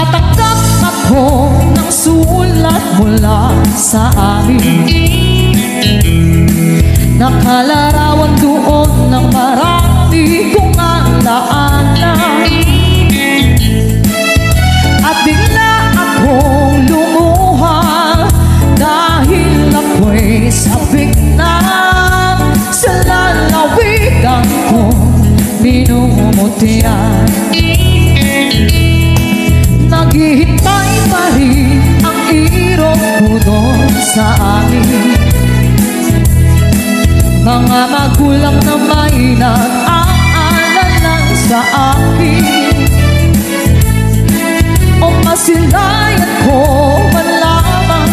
Nakatanggap ako ng sulat mula sa amin. Nakalarawan doon ng marami kong alaanan. At bigla akong lumuha dahil ako'y sabik na sa lalawigan kong minumutian. Naghihintay pa rin ang irog ko doon sa amin. Mga magulang na may nag-aalala sa akin. O masilayan ko man lamang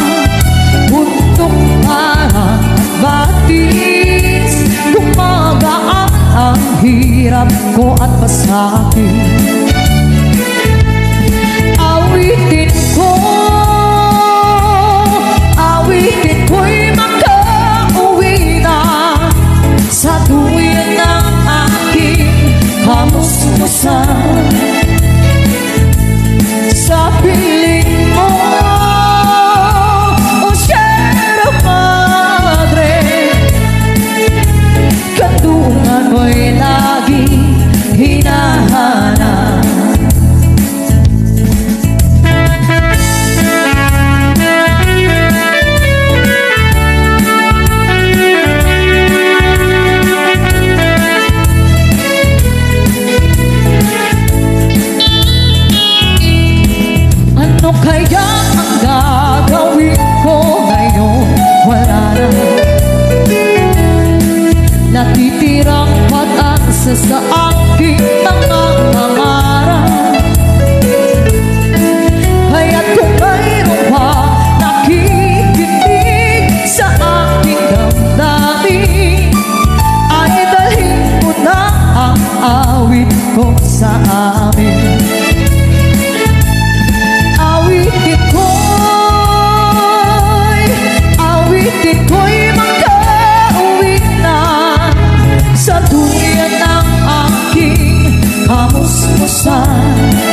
buntok parang batis. Gumagaan ang hirap ko at masakit. Awitin ko'y makauwi na sa duyan ng aking kamusmusan. Sa piling mo, o Sierra Madre, kandungan mo'y laging hinahanap. Ano kaya ang gagawin ko ngayon? Wala na. Natitirang pag-asa sa aking mga pangarap. Kaya't kung mayroon pa nakikinig sa aking damdamin, ay dalhin mo na ang awit ko sa amin. Awitin ko'y makauwi na sa duyan ng aking kamusmusan.